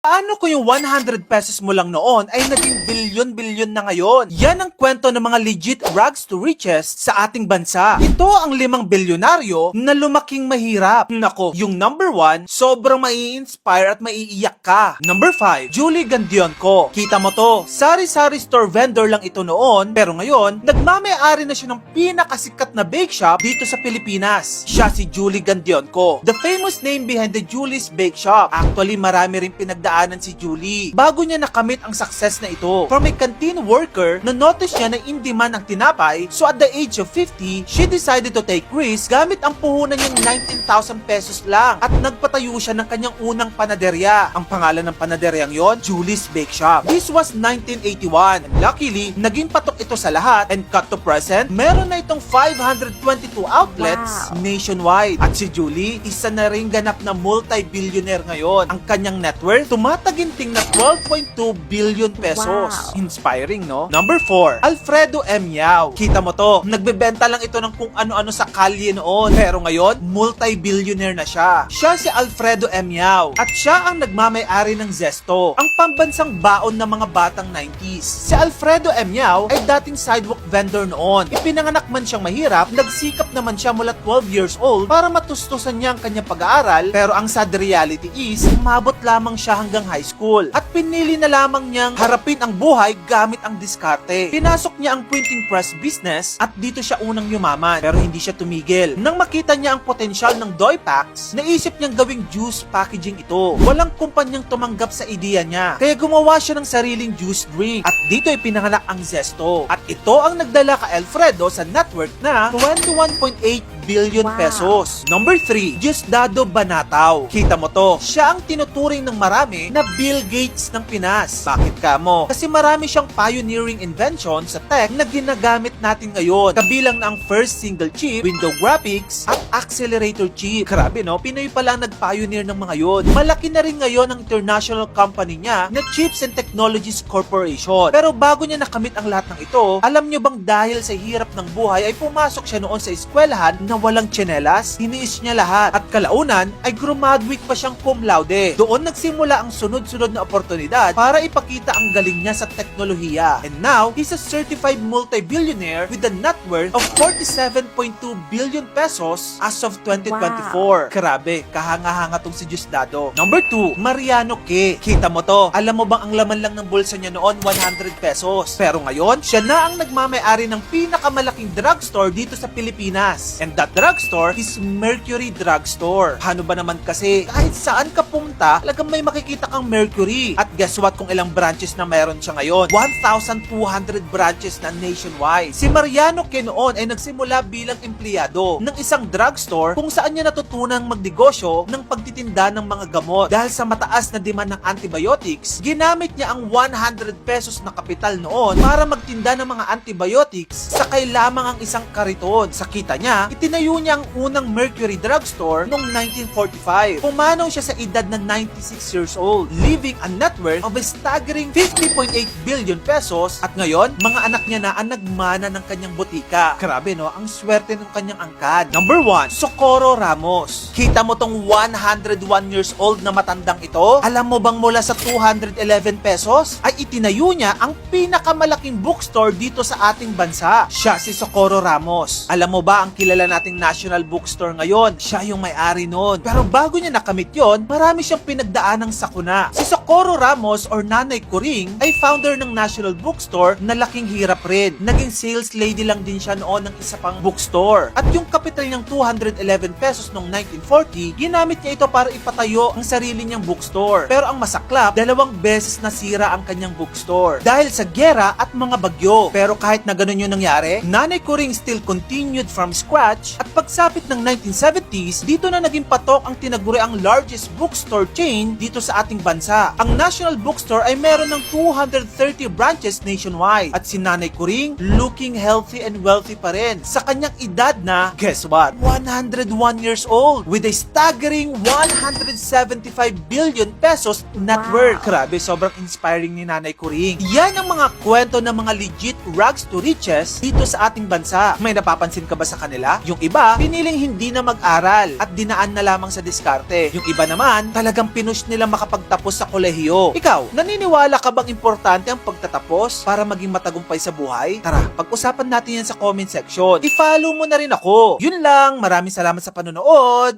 Paano kung yung 100 pesos mo lang noon ay naging bilyon-bilyon na ngayon? Yan ang kwento ng mga legit rags to riches sa ating bansa. Ito ang 5 bilyonaryo na lumaking mahirap. Nako, yung number 1, sobrang mai-inspire at maiiyak ka. Number 5, Julie Gandionco. Kita mo to, sari-sari store vendor lang ito noon, pero ngayon, nagmamay-ari na siya ng pinakasikat na bake shop dito sa Pilipinas. Siya si Julie Gandionco, the famous name behind the Julie's Bake Shop. Actually, marami rin pinagdaanan si Julie bago niya nakamit ang success na ito. From a canteen worker, na-notice niya na in demand ang tinapay, so at the age of 50, she decided to take risk gamit ang puhunan niyang 19,000 pesos lang at nagpatayo siya ng kanyang unang panaderya. Ang pangalan ng panaderyang yon, Julie's Bake Shop. This was 1981. And luckily, naging patok ito sa lahat, and cut to present, meron na itong 522 outlets nationwide. At si Julie, isa na ring ganap na multi-billionaire ngayon. Ang kanyang net worth, mataginting na 12.2 billion pesos. Wow. Inspiring, no? Number 4, Alfredo M. Yao. Kita mo to, nagbebenta lang ito ng kung ano-ano sa kalye noon. Pero ngayon, multi-billionaire na siya. Siya si Alfredo M. Yao. At siya ang nagmamay-ari ng Zesto, ang pambansang baon ng mga batang 90s. Si Alfredo M. Yao ay dating sidewalk vendor noon. Ipinanganak man siyang mahirap, nagsikap naman siya mula 12 years old para matustusan niya ang kanyang pag-aaral. Pero ang sad reality is, umabot lamang siya hanggang high school at pinili na lamang niyang harapin ang buhay gamit ang diskarte. Pinasok niya ang printing press business at dito siya unang yumaman, pero hindi siya tumigil. Nang makita niya ang potensyal ng Doy Packs, naisip niyang gawing juice packaging ito. Walang kumpanyang tumanggap sa ideya niya, kaya gumawa siya ng sariling juice drink at dito ay pinanganak ang Zesto. At ito ang nagdala ka Alfredo sa net worth na 21.8 billion pesos. Number 3, Diosdado Banatao. Kita mo to, siya ang tinuturing ng marami na Bill Gates ng Pinas. Bakit ka mo? Kasi marami siyang pioneering invention sa tech na ginagamit natin ngayon. Kabilang na ang first single chip, window graphics, at accelerator chip. Grabe no, Pinoy pala nag-pioneer ng mga yon. Malaki na rin ngayon ang international company niya na Chips and Technologies Corporation. Pero bago niya nakamit ang lahat ng ito, alam niyo bang dahil sa hirap ng buhay ay pumasok siya noon sa eskwelahan na walang tsinelas? Hiniis niya lahat. At kalaunan ay graduate pa siyang cum laude. Doon nagsimula ang sunod-sunod na oportunidad para ipakita ang galing niya sa teknolohiya. And now, he's a certified multi-billionaire with a net worth of 47.2 billion pesos as of 2024. Grabe, kahanga-hanga tong si Diosdado. Number 2, Mariano K. Kita mo to, alam mo bang ang laman lang ng bulsa niya noon 100 pesos. Pero ngayon, siya na ang nagmamay-ari ng pinakamalaking drugstore dito sa Pilipinas. And that drugstore is Mercury Drugstore. Ano ba naman kasi, kahit saan ka pumunta, talagang may makikita kang Mercury. At guess what kung ilang branches na mayroon siya ngayon? 1,200 branches na nationwide. Si Mariano K noon ay nagsimula bilang empleyado ng isang drugstore kung saan niya natutunang magnegosyo ng pagtitinda ng mga gamot. Dahil sa mataas na demand ng antibiotics, ginamit niya ang 100 pesos na kapital noon para magtinda ng mga antibiotics sa lamang ang isang kariton. Sa kita niya, itinayo niya ang unang Mercury Drugstore noong 1945. Pumanaw siya sa edad na 96 years old, leaving a net worth of a staggering 50.8 billion pesos at ngayon, mga anak niya na ang nagmana ng kanyang butika. Grabe no, ang swerte ng kanyang angkan. Number 1, Socorro Ramos. Kita mo tong 101 years old na matandang ito? Alam mo bang mula sa 211 pesos ay itinayo niya ang pinakamalaking bookstore dito sa ating bansa. Siya si Socorro Ramos. Alam mo ba ang kilala nating national bookstore ngayon? Siya yung may-ari noon. Pero bago niya nakamit yon, marami siyang pinagdaanang sakuna. Si Socorro Ramos or Nanay Kuring ay founder ng national bookstore na laking hirap rin. Naging sales lady lang din siya noon ng isa pang bookstore. At yung kapital niyang 211 pesos noong 1940, ginamit niya ito para ipatayo ang sarili niyang bookstore. Pero ang masaklap, 2 beses nasira ang kanyang bookstore dahil sa giyera at mga bagyo. Pero kahit na ganun yung nangyari, Nanay Kuring still continued from scratch at pagsapit ng 1970s, dito na naging patok ang tinaguriang largest bookstore chain dito sa ating bansa. Ang National Bookstore ay meron ng 230 branches nationwide at si Nanay Kuring looking healthy and wealthy pa rin sa kanyang edad na, guess what, 101 years old with a staggering 175 billion pesos net worth. Grabe, sobrang inspiring ni Nanay Kuring. Yan ang mga kwento ng mga legit rags to riches dito sa ating bansa. May napapansin ka ba sa kanila? Yung iba, piniling hindi na mag-aral at dinaan na lamang sa diskarte. Yung iba naman, talagang pinush nila makapagtapos sa kolehiyo. Ikaw, naniniwala ka bang importante ang pagtatapos para maging matagumpay sa buhay? Tara, pag-usapan natin yan sa comment section. I-follow mo na rin ako. Yun lang, maraming salamat sa panonood.